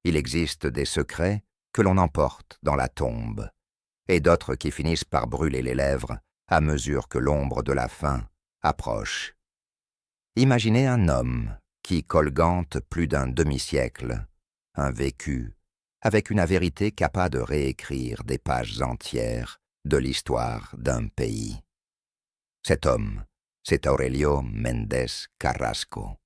Il existe des secrets que l'on emporte dans la tombe, et d'autres qui finissent par brûler les lèvres à mesure que l'ombre de la fin approche. Imaginez un homme qui colgante plus d'un demi-siècle, un vécu, avec une vérité capable de réécrire des pages entières de l'histoire d'un pays. Cet homme, c'est Aurelio Méndez Carrasco.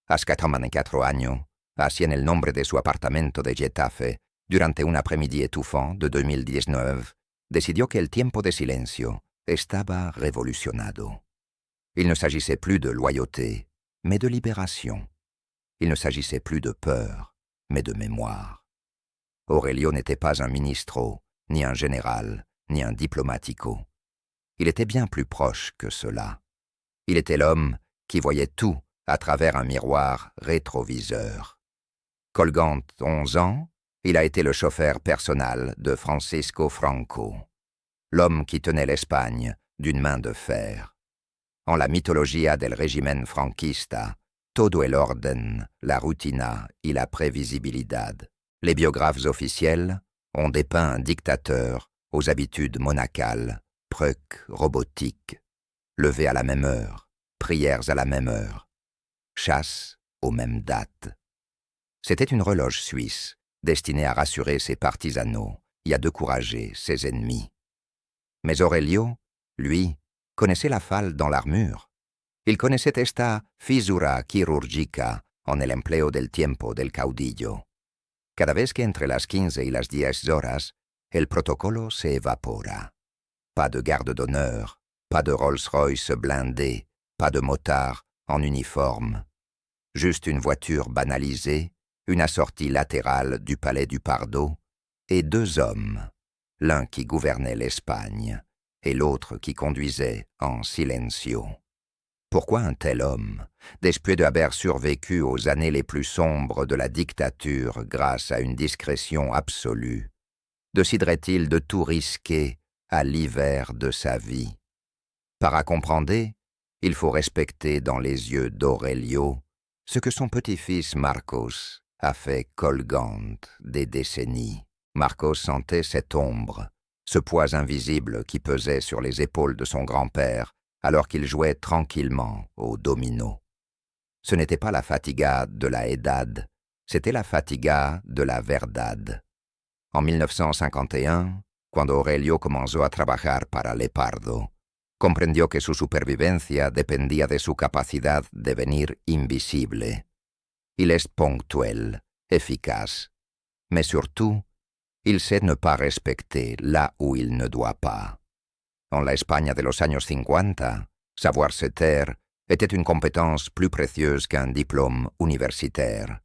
A 84 años, así en el nombre de su apartamento de Getafe, durante un après-midi étouffant de 2019, decidió que el tiempo de silencio estaba revolucionado. Il ne s'agissait plus de loyauté, mais de libération. Il ne s'agissait plus de peur, mais de mémoire. Aurelio n'était pas un ministro, ni un général, ni un diplomatico. Il était bien plus proche que cela. Il était l'homme qui voyait tout à travers un miroir rétroviseur. Colgant 11 ans, il a été le chauffeur personnel de Francisco Franco, l'homme qui tenait l'Espagne d'une main de fer. En la mitología del régimen franquista, todo el orden, la rutina y la prévisibilidad. Les biographes officiels ont dépeint un dictateur aux habitudes monacales, pruc, robotiques, lever à la même heure, prières à la même heure, chasse aux mêmes dates. C'était une horloge suisse, destinée à rassurer ses partisanos et à décourager ses ennemis. Mais Aurelio, lui, connaissait la falle dans l'armure. Il connaissait esta fisura quirúrgica en el empleo del tiempo del caudillo. Cada vez que entre las 15 y las 10 horas, el protocolo se evapora. Pas de garde d'honneur, pas de Rolls-Royce blindé, pas de motard en uniforme. Juste une voiture banalisée, une assortie latérale du palais du Pardo, et 2 hommes, l'un qui gouvernait l'Espagne et l'autre qui conduisait en silencio. Pourquoi un tel homme, despoué d'haber survécu aux années les plus sombres de la dictature grâce à une discrétion absolue, déciderait-il de tout risquer à l'hiver de sa vie? Para comprender, il faut respecter dans les yeux d'Aurelio ce que son petit-fils Marcos a fait colgant des décennies. Marcos sentait cette ombre, ce poids invisible qui pesait sur les épaules de son grand-père alors qu'il jouait tranquillement au domino. Ce n'était pas la fatiga de la edad, c'était la fatiga de la verdad. En 1951, cuando Aurelio comenzó a trabajar para Lepardo, comprendió que su supervivencia dependía de su capacidad de venir invisible. Il est ponctuel, efficace, mais surtout, il sait ne pas respecter là où il ne doit pas. En la España de los años 50, savoir-se taire était une compétence plus précieuse qu'un diplôme universitaire.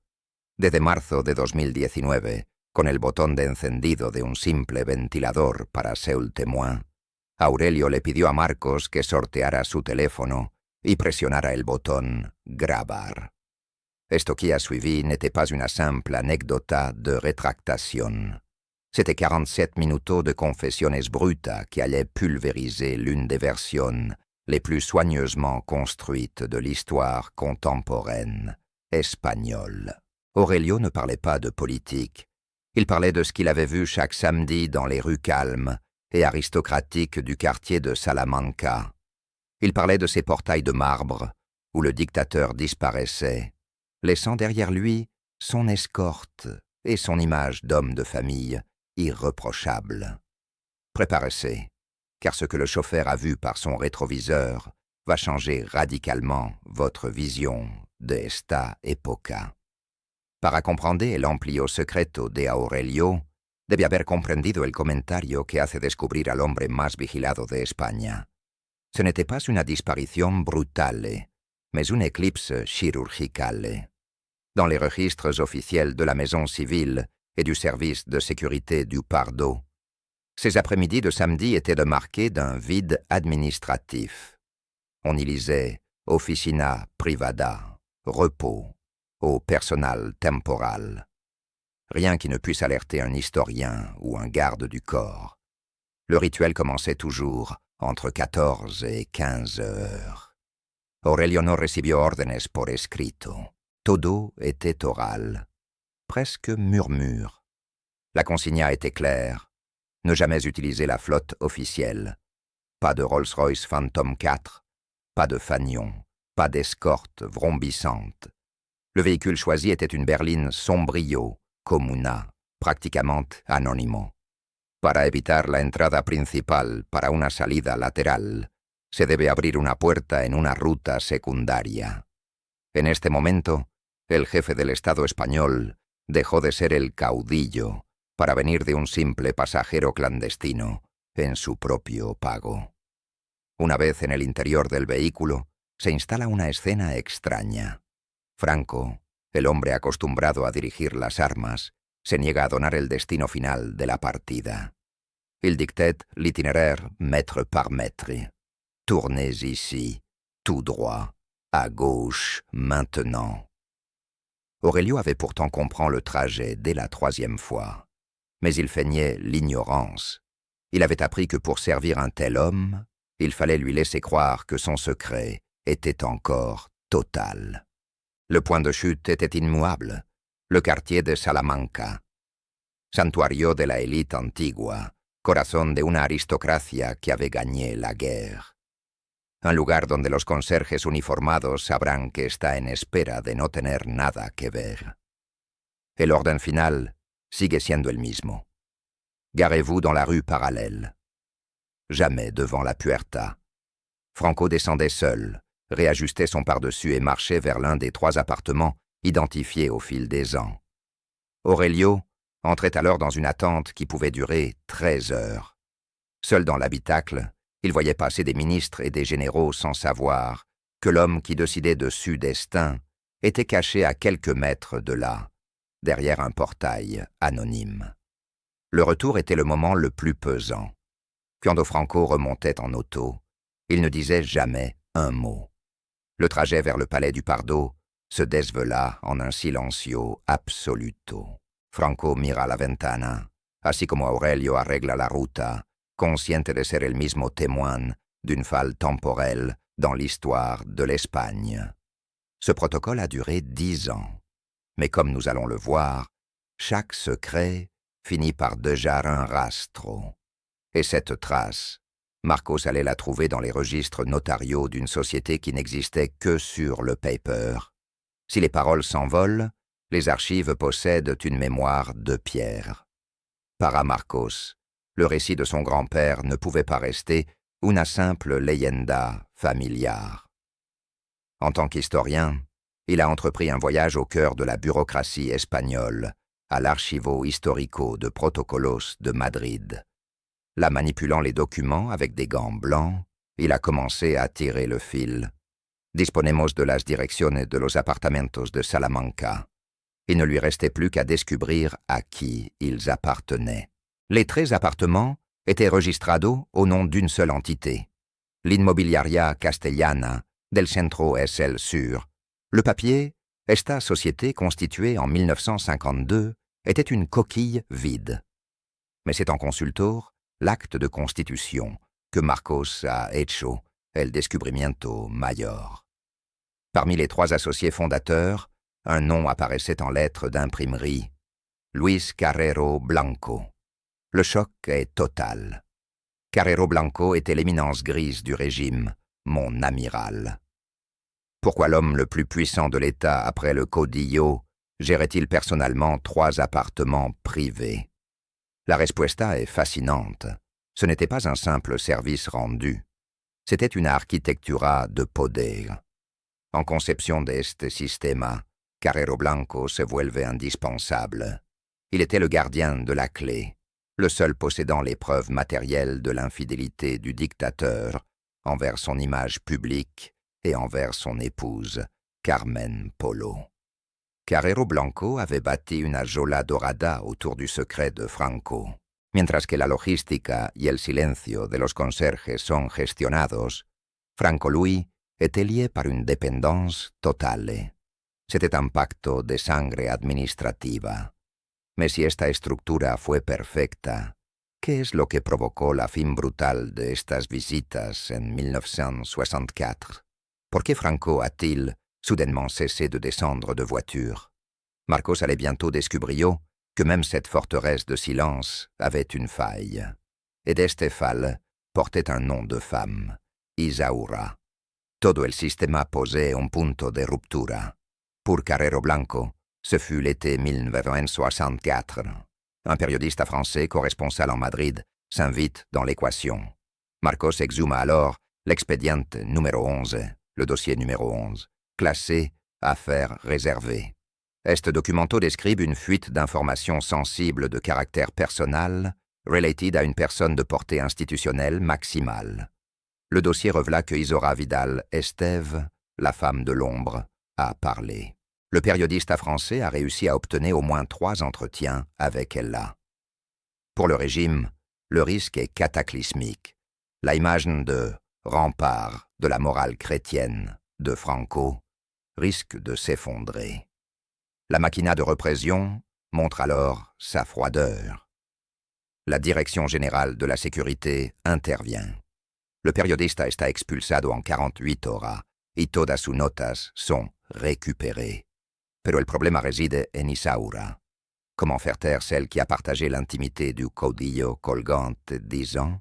Desde marzo de 2019, con el botón de encendido de un simple ventilador para Seul Témoin, Aurelio le pidió a Marcos que sorteara su teléfono y presionara el botón grabar. Esto qui a suivi n'était pas une simple anécdota de rétractation. C'était 47 minutos de confessiones brutas qui allaient pulvériser l'une des versions les plus soigneusement construites de l'histoire contemporaine espagnole. Aurelio ne parlait pas de politique. Il parlait de ce qu'il avait vu chaque samedi dans les rues calmes et aristocratiques du quartier de Salamanca. Il parlait de ces portails de marbre où le dictateur disparaissait, laissant derrière lui son escorte et son image d'homme de famille irréprochable. Préparez-vous, car ce que le chauffeur a vu par son rétroviseur va changer radicalement votre vision de esta época. Para comprender el amplio secreto de Aurelio, debe haber comprendido el comentario que hace descubrir al hombre más vigilado de España. Ce n'était pas une disparition brutale, mais une éclipse chirurgicale. Dans les registres officiels de la maison civile et du service de sécurité du Pardo, ces après-midi de samedi étaient marqués d'un vide administratif. On y lisait « Oficina privada »,« Repos », au personnel temporal. Rien qui ne puisse alerter un historien ou un garde du corps. Le rituel commençait toujours entre 14 et 15 heures. Aurelio no recibió órdenes por escrito. Todo était oral. presque murmure. La consigna était claire. Ne jamais utiliser la flotte officielle. Pas de Rolls-Royce Phantom 4, pas de fanion, pas d'escorte vrombissante. Le véhicule choisi était une berline Sombrio, Comuna, prácticamente anónimo. Para evitar la entrada principal para una salida lateral, se debe abrir una puerta en una ruta secundaria. En este momento, el jefe del Estado español dejó de ser el caudillo para venir de un simple pasajero clandestino en su propio pago. Una vez en el interior del vehículo, se instala una escena extraña. Franco, el hombre acostumbrado a dirigir las armas, se niega a donar el destino final de la partida. Il dictate l'itinéraire mètre par mètre. Tournez ici, tout droit, à gauche, maintenant. Aurelio avait pourtant compris le trajet dès la 3e fois, mais il feignait l'ignorance. Il avait appris que pour servir un tel homme, il fallait lui laisser croire que son secret était encore total. Le point de chute était immuable, le quartier de Salamanca. Santuario de la élite antigua, corazón de una aristocracia que avait gagné la guerre. Un lugar donde los conserjes uniformados sabrán que está en espera de no tener nada que ver. El orden final sigue siendo el mismo. Garez-vous dans la rue parallèle. Jamais devant la Puerta. Franco descendait seul, réajustait son pardessus et marchait vers l'un des 3 appartements identifiés au fil des ans. Aurelio entrait alors dans une attente qui pouvait durer 13 heures. Seul dans l'habitacle, il voyait passer des ministres et des généraux sans savoir que l'homme qui décidait de su destin était caché à quelques mètres de là, derrière un portail anonyme. Le retour était le moment le plus pesant. Quand Franco remontait en auto, il ne disait jamais un mot. Le trajet vers le palais du Pardo se desvela en un silencio absoluto. Franco mira la ventana, así como Aurelio arregla la ruta, consciente de ser el mismo témoin d'une falle temporelle dans l'histoire de l'Espagne. Ce protocole a duré 10 ans. Mais comme nous allons le voir, chaque secret finit par dejar un rastro. Et cette trace, Marcos allait la trouver dans les registres notariaux d'une société qui n'existait que sur le paper. Si les paroles s'envolent, les archives possèdent une mémoire de pierre. Para Marcos, le récit de son grand-père ne pouvait pas rester una simple leyenda familiar. En tant qu'historien, il a entrepris un voyage au cœur de la bureaucratie espagnole, à l'Archivo Histórico de Protocolos de Madrid. Là, manipulant les documents avec des gants blancs, il a commencé à tirer le fil. Disponemos de las direcciones de los apartamentos de Salamanca. Il ne lui restait plus qu'à descubrir à qui ils appartenaient. Les 13 appartements étaient registrados au nom d'une seule entité, l'Inmobiliaria Castellana del Centro es el Sur. Le papier, esta société constituée en 1952, était une coquille vide. Mais c'est en consultor l'acte de constitution que Marcos a hecho el descubrimiento mayor. Parmi les 3 associés fondateurs, un nom apparaissait en lettres d'imprimerie, Luis Carrero Blanco. Le choc est total. Carrero Blanco était l'éminence grise du régime, mon amiral. Pourquoi l'homme le plus puissant de l'État après le caudillo gérait-il personnellement 3 appartements privés? La respuesta est fascinante. Ce n'était pas un simple service rendu. C'était une arquitectura de poder. En conception de este sistema, Carrero Blanco se vuelve indispensable. Il était le gardien de la clé, le seul possédant les preuves matérielles de l'infidélité du dictateur envers son image publique et envers son épouse, Carmen Polo. Carrero Blanco avait bâti una jola dorada autour du secret de Franco. Mientras que la logística y el silencio de los conserjes son gestionados, Franco Louis était lié par une dépendance totale. C'était un pacto de sangre administrativa. Mais si esta estructura fue perfecta, ¿qué es lo que provocó la fin brutal de estas visitas en 1964? ¿Por qué Franco a-t-il soudainement cessé de descendre de voiture? Marcos allait bientôt descubrir que même cette forteresse de silence avait une faille. Et d'este fall portait un nom de femme, Isaura. Todo el sistema posait un punto de ruptura. Pour Carrero Blanco, ce fut l'été 1964. Un periodista français corresponsal en Madrid s'invite dans l'équation. Marcos exhuma alors l'expediente numéro 11, le dossier numéro 11, classé Affaires réservées. Este documento describe une fuite d'informations sensibles de caractère personnel related à une personne de portée institutionnelle maximale. Le dossier révéla que Isaura Vidal Esteve, la femme de l'ombre, a parlé. Le periodista français a réussi à obtenir au moins 3 entretiens avec elle. Pour le régime, le risque est cataclysmique. La imagen de rempart de la morale chrétienne de Franco risque de s'effondrer. La machina de répression montre alors sa froideur. La Direction générale de la sécurité intervient. Le periodista está expulsado en 48 horas y todas sus notas sont récupérées. Pero el problema réside en Isaura. Comment faire taire celle qui a partagé l'intimité du caudillo colgante 10 ans?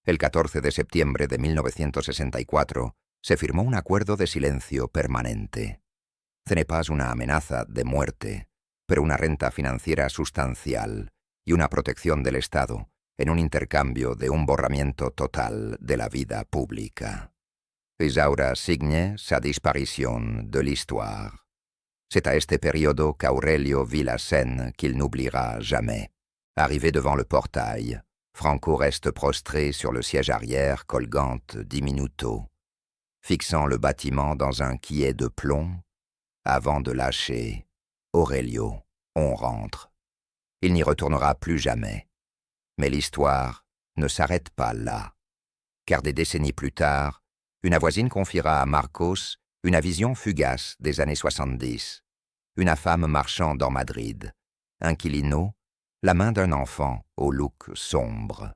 El 14 de septiembre de 1964 se firmó un acuerdo de silencio permanente. Ce n'est pas una amenaza de muerte, pero una renta financiera sustancial y una protección del Estado en un intercambio de un borramiento total de la vida pública. Isaura signe sa disparition de l'histoire. C'est à este periodo qu'Aurelio vit la scène qu'il n'oubliera jamais. Arrivé devant le portail, Franco reste prostré sur le siège arrière colgante diminuto, fixant le bâtiment dans un quillet de plomb, avant de lâcher « Aurelio, on rentre ». Il n'y retournera plus jamais. Mais l'histoire ne s'arrête pas là, car des décennies plus tard, une voisine confiera à Marcos une vision fugace des années 70. Une femme marchant dans Madrid, inquilino, la main d'un enfant au look sombre.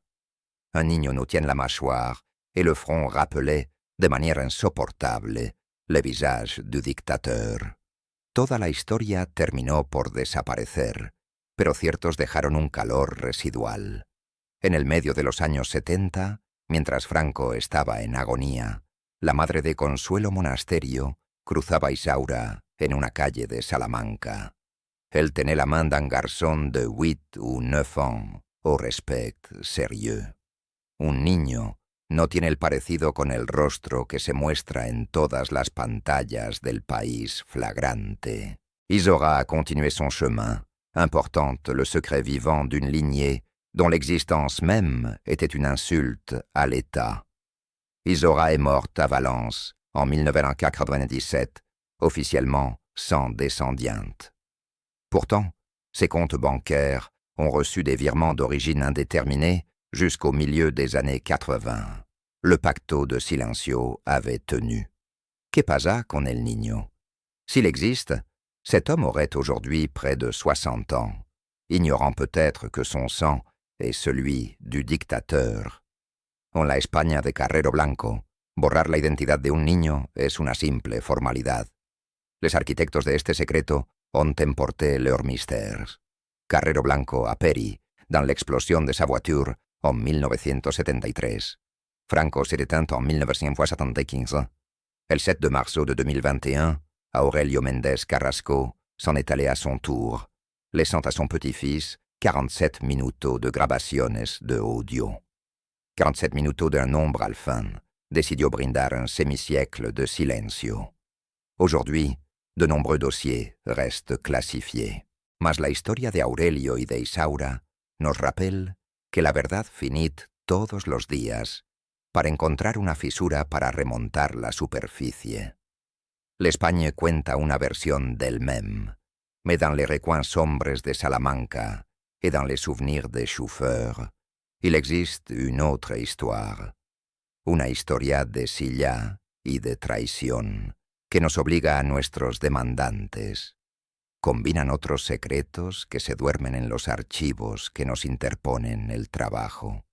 Un niño no tiene la mâchoire et le front rappelait de manière insoportable le visage du dictateur. Toda la historia terminó por desaparecer, pero ciertos dejaron un calor residual. En el medio de los años 70, mientras Franco estaba en agonía, la madre de Consuelo Monasterio cruzaba Isaura en una calle de Salamanca. Elle tenait la main d'un garçon de 8 ou 9 ans, au respect sérieux. Un niño no tiene el parecido con el rostro que se muestra en todas las pantallas del país flagrante. Isaura a continué son chemin, importante le secret vivant d'une lignée dont l'existence même était une insulte à l'État. Isaura est morte à Valence en 1997, officiellement sans descendiante. Pourtant, ses comptes bancaires ont reçu des virements d'origine indéterminée jusqu'au milieu des années 80. Le pacto de silencio avait tenu. ¿Qué pasa con el niño? S'il existe, cet homme aurait aujourd'hui près de 60 ans, ignorant peut-être que son sang est celui du dictateur. En la España de Carrero Blanco, borrar la identidad de un niño es una simple formalidad. Les arquitectos de este secreto ont emporté leurs mystères. Carrero Blanco a péri dans l'explosion de sa voiture en 1973. Franco s'est éteint en 1975. El 7 de marzo de 2021, Aurelio Méndez Carrasco s'en est allé à son tour, laissant à son petit-fils 47 minutos de grabaciones de audio. 47 minutos d'un nombre al fin decidió brindar un semisiècle de silencio. Aujourd'hui, de nombreux dossiers restent classifiés. Mas la historia de Aurelio y de Isaura nos rappelle que la verdad finit todos los días para encontrar una fisura para remontar la superficie. L'Espagne cuenta una versión del même, mais dans les recoins sombres de Salamanca et dans les souvenirs des chauffeurs, il existe une autre histoire, una historia de silla y de traición que nos obliga a nuestros demandantes. Combinan otros secretos que se duermen en los archivos que nos interponen el trabajo.